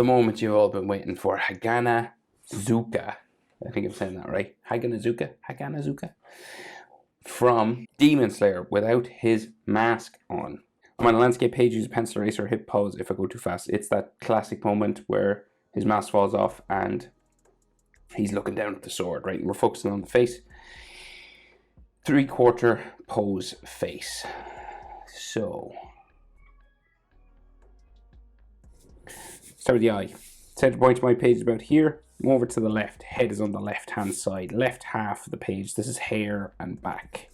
the moment you've all been waiting for. Haganazuka. I think I'm saying that right. Haganazuka. From Demon Slayer without his mask on. I'm on a landscape page, use a pencil eraser, hit pause if I go too fast. It's that classic moment where his mask falls off and he's looking down at the sword, right? And we're focusing on the face. 3/4 pose face. So, start with the eye. Center point of my page is about here. Move over to the left. Head is on the left hand side. Left half of the page. This is hair and back.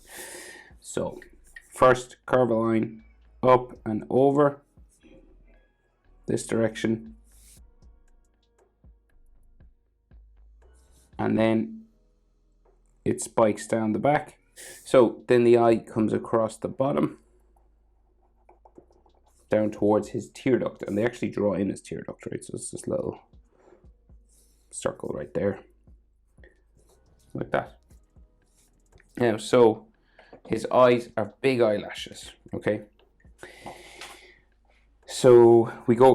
So, first curve a line up and over this direction. And then it spikes down the back. So then the eye comes across the bottom down towards his tear duct, and they actually draw in his tear duct, right? So it's this little circle right there, like that. Now, so his eyes are big eyelashes, okay? So we go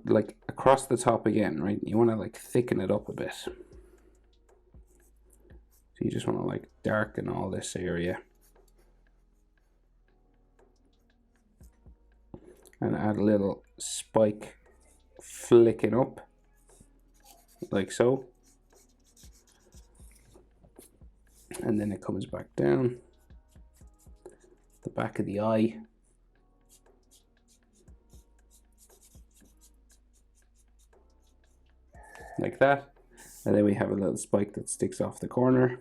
like across the top again, right? You want to like thicken it up a bit. So you just want to like darken all this area. And add a little spike flicking up, like so. And then it comes back down the back of the eye. Like that. And then we have a little spike that sticks off the corner.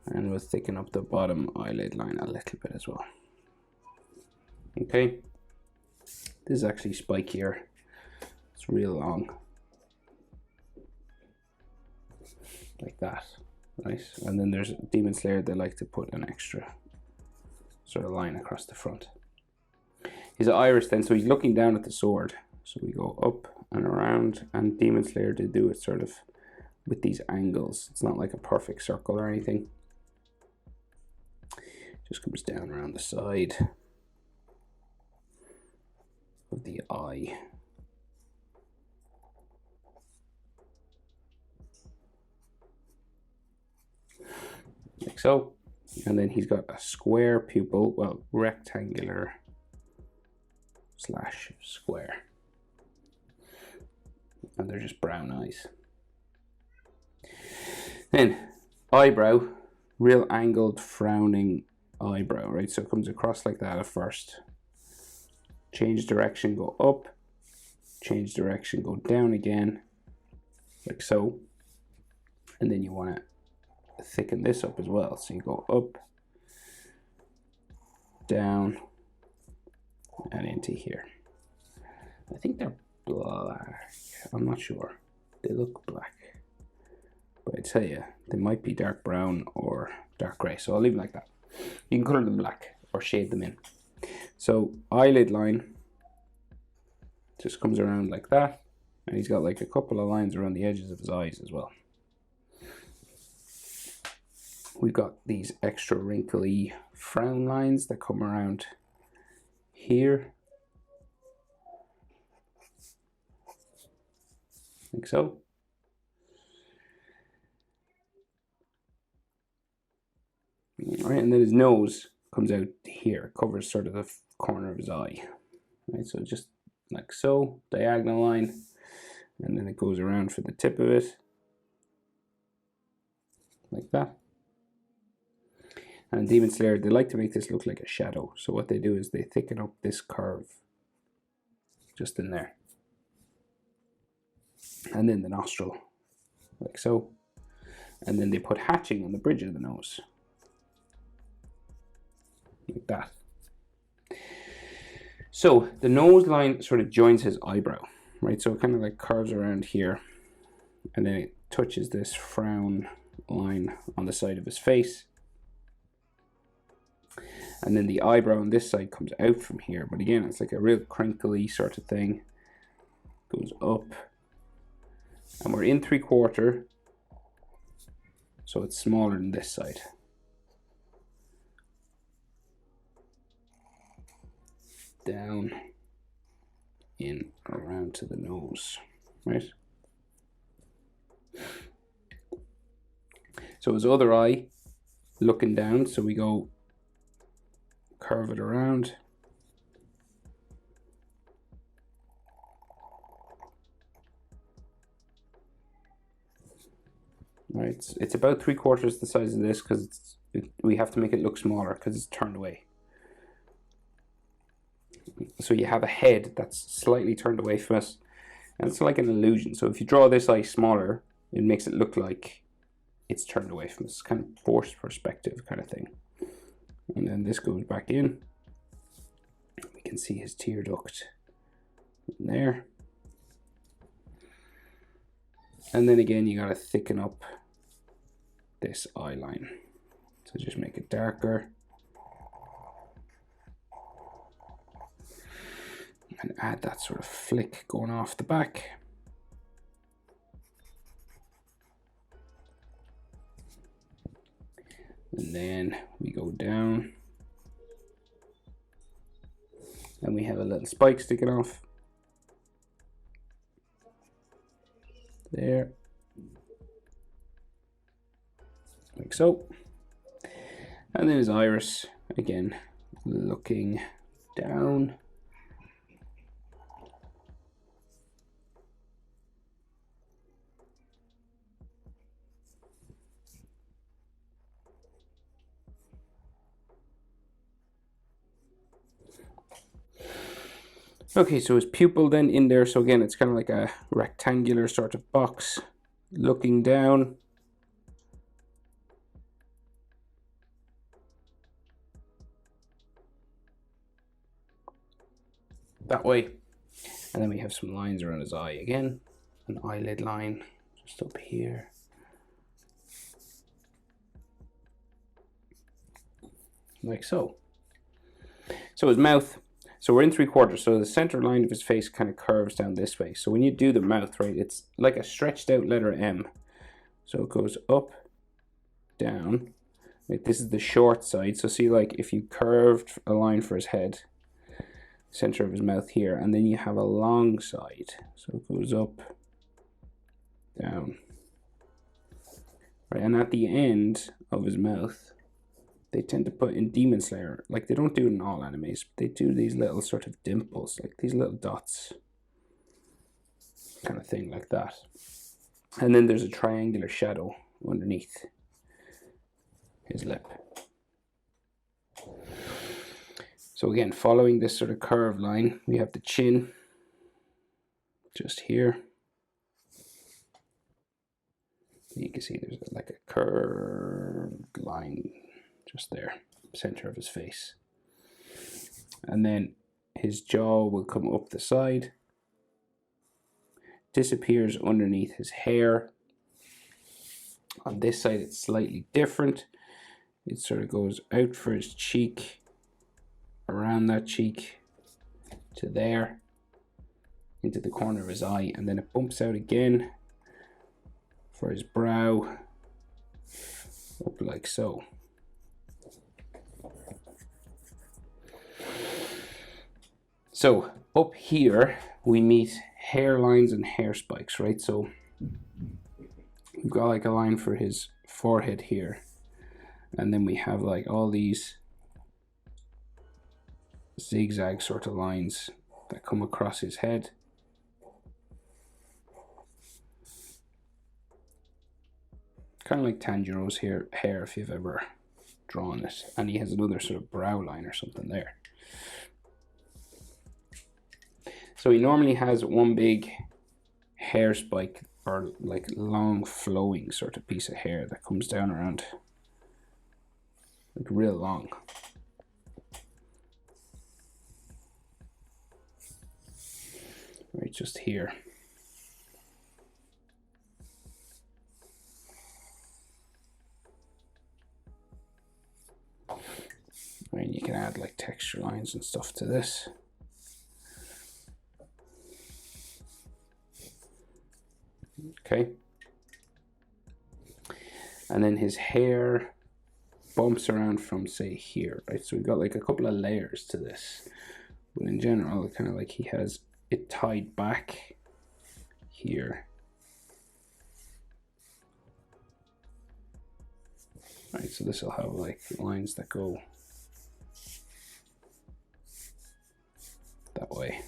And we'll thicken up the bottom eyelid line a little bit as well. Okay. This is actually spikier. It's real long. Like that. Right? And then there's Demon Slayer, they like to put an extra sort of line across the front. His iris then, so he's looking down at the sword. So we go up and around, and Demon Slayer did do it sort of with these angles. It's not like a perfect circle or anything. Just comes down around the side of the eye. Like so. And then he's got a square pupil, well, rectangular slash square. And they're just brown eyes. Then, eyebrow, real angled, frowning eyebrow, right? So it comes across like that at first. Change direction, go up. Change direction, go down again, like so. And then you want to thicken this up as well. So you go up, down, and into here. I think they're black. I'm not sure. They look black. But I tell you, they might be dark brown or dark grey. So I'll leave them like that. You can colour them black or shade them in. So eyelid line just comes around like that. And he's got like a couple of lines around the edges of his eyes as well. We've got these extra wrinkly frown lines that come around here. Like so. All right, and then his nose comes out here, covers sort of the corner of his eye. Right, so just like so, diagonal line, and then it goes around for the tip of it, like that. And Demon Slayer, they like to make this look like a shadow. So what they do is they thicken up this curve just in there. And then the nostril, like so. And then they put hatching on the bridge of the nose, like that. So the nose line sort of joins his eyebrow, right? So it kind of like curves around here, and then it touches this frown line on the side of his face. And then the eyebrow on this side comes out from here. But again, it's like a real crinkly sort of thing. Goes up. And we're in 3/4. So it's smaller than this side. Down. in around to the nose, right? So his other eye looking down, so we go curve it around. Right, it's about 3/4 the size of this because we have to make it look smaller because it's turned away. So you have a head that's slightly turned away from us, and it's like an illusion. So if you draw this eye smaller, it makes it look like it's turned away from us. It's kind of forced perspective kind of thing. And then this goes back in. We can see his tear duct in there. And then again, you got to thicken up this eye line. So just make it darker. And add that sort of flick going off the back. And then we go down. And we have a little spike sticking off. There. Like so. And then his iris, again, looking down. Okay, so his pupil then in there, so again, it's kind of like a rectangular sort of box looking down. That way. And then we have some lines around his eye again. An eyelid line just up here. Like so. So his mouth. So we're in 3/4, so the center line of his face kind of curves down this way. So when you do the mouth, right, it's like a stretched out letter M. So it goes up, down. Like this is the short side. So see, like if you curved a line for his head, center of his mouth here, and then you have a long side. So it goes up, down. Right, and at the end of his mouth, they tend to put in Demon Slayer, like they don't do it in all animes, but they do these little sort of dimples, like these little dots, kind of thing like that. And then there's a triangular shadow underneath his lip. So again, following this sort of curved line, we have the chin just here. You can see there's like a curved line just there, center of his face. And then his jaw will come up the side, disappears underneath his hair. On this side it's slightly different. It sort of goes out for his cheek, around that cheek to there, into the corner of his eye, and then it bumps out again for his brow, up like so. So up here we meet hairlines and hair spikes, right? So we've got like a line for his forehead here, and then we have like all these zigzag sort of lines that come across his head. Kind of like Tanjiro's hair if you've ever drawn it. And he has another sort of brow line or something there. So he normally has one big hair spike, or like long flowing sort of piece of hair that comes down around, like real long. Right, just here. And you can add like texture lines and stuff to this. Okay. And then his hair bumps around from, say, here, right? So we've got like a couple of layers to this. But in general, kind of like he has it tied back here. Right, so this will have like lines that go that way.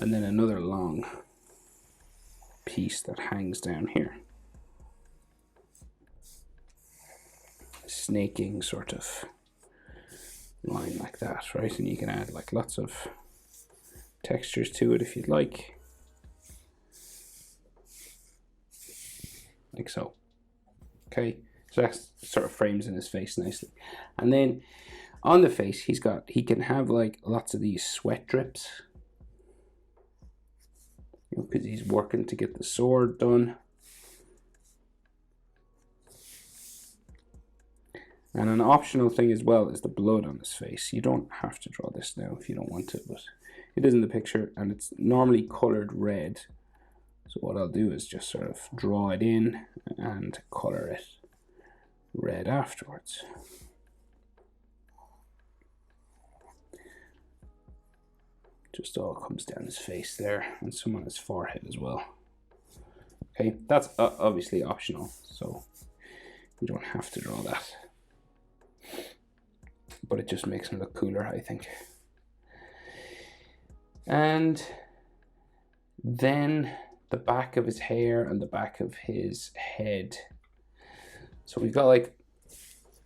And then another long piece that hangs down here. Snaking sort of line like that, right? And you can add like lots of textures to it if you'd like so. Okay, so that sort of frames in his face nicely. And then on the face, he can have like lots of these sweat drips, you know, because he's working to get the sword done. And an optional thing as well is the blood on his face. You don't have to draw this now if you don't want to, but it is in the picture, and it's normally colored red. So what I'll do is just sort of draw it in and color it red afterwards. Just all comes down his face there, and some on his forehead as well. Okay, that's obviously optional, so you don't have to draw that. But it just makes him look cooler, I think. And then the back of his hair and the back of his head. So we've got like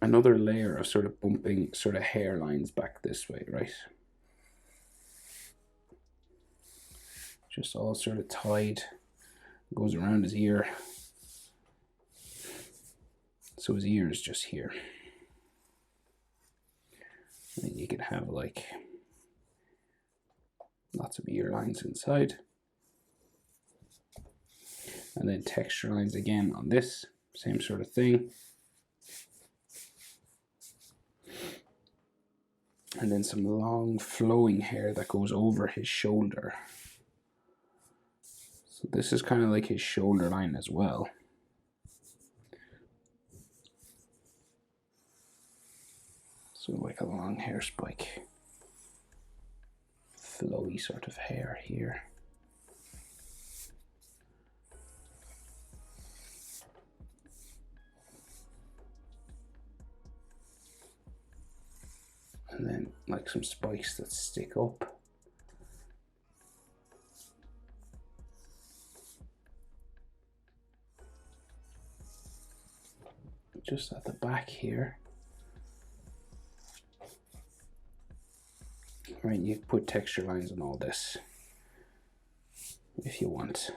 another layer of sort of bumping sort of hairlines back this way, right? Just all sort of tied, goes around his ear. So his ear is just here. And you can have like lots of ear lines inside. And then texture lines again on this, same sort of thing. And then some long flowing hair that goes over his shoulder. So this is kind of like his shoulder line as well. So like a long hair spike. Flowy sort of hair here. And then like some spikes that stick up. Just at the back here. Right, you put texture lines on all this if you want.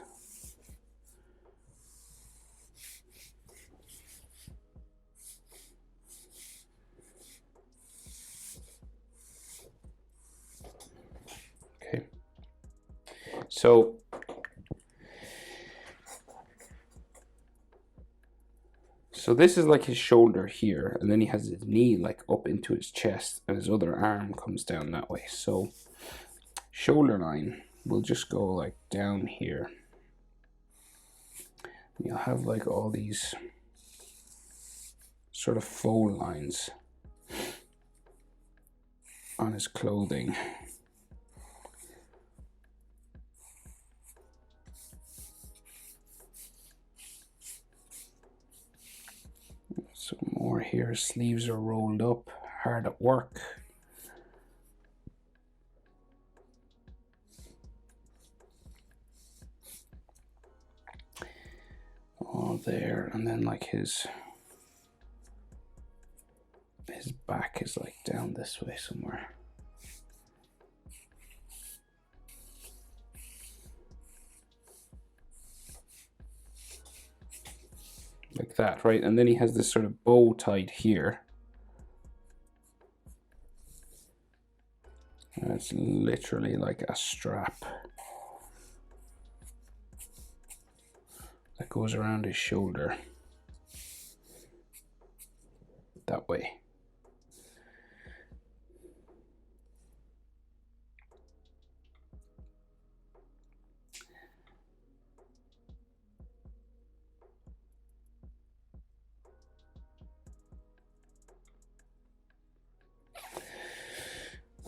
Okay. So this is like his shoulder here, and then he has his knee like up into his chest, and his other arm comes down that way. So shoulder line will just go like down here. You'll have like all these sort of fold lines on his clothing. Some more here, sleeves are rolled up, hard at work. All there, and then like his back is like down this way somewhere. Like that, right? And then he has this sort of bow tied here. And it's literally like a strap that goes around his shoulder that way.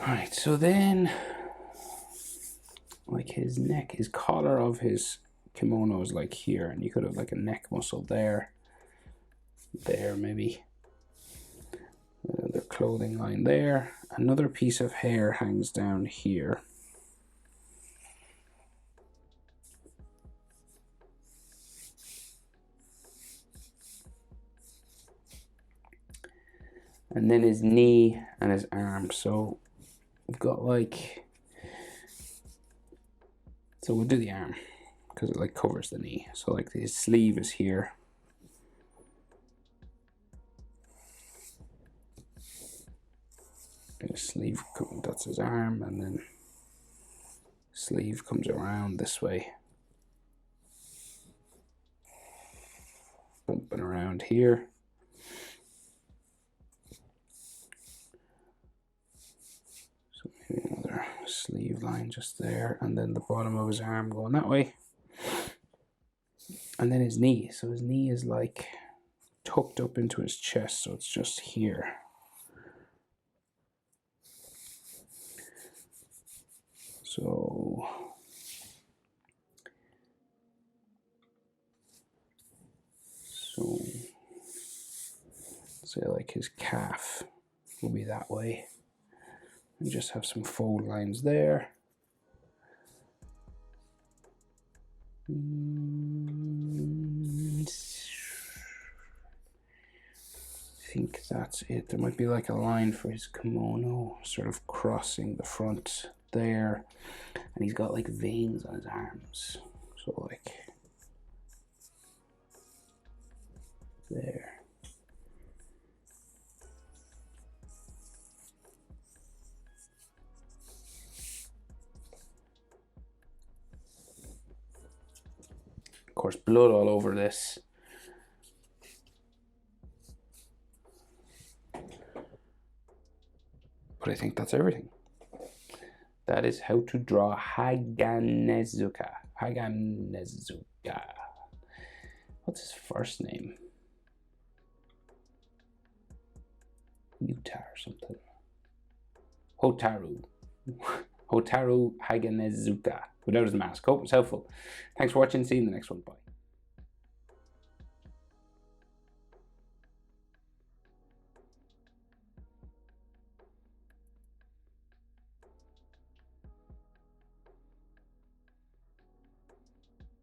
Right, Right, so then, like his neck, his collar of his kimono is like here, and you could have like a neck muscle there, maybe. Another clothing line there. Another piece of hair hangs down here. And then his knee and his arm. So we've got like, so we'll do the arm because it like covers the knee. So like his sleeve is here. And his sleeve, that's his arm, and then sleeve comes around this way. Bumping around here. So maybe another sleeve line just there, and then the bottom of his arm going that way. And then his knee. So his knee is like tucked up into his chest, so it's just here. So say like his calf will be that way, and just have some fold lines there. I think that's it. There might be like a line for his kimono sort of crossing the front there, and he's got like veins on his arms, so like there. Of course, blood all over this. But I think that's everything. That is how to draw Haganazuka. Haganazuka. What's his first name? Yuta or something. Hotaru. Hotaru Haganazuka. Without his mask. Hope it's helpful. Thanks for watching. See you in the next one. Bye.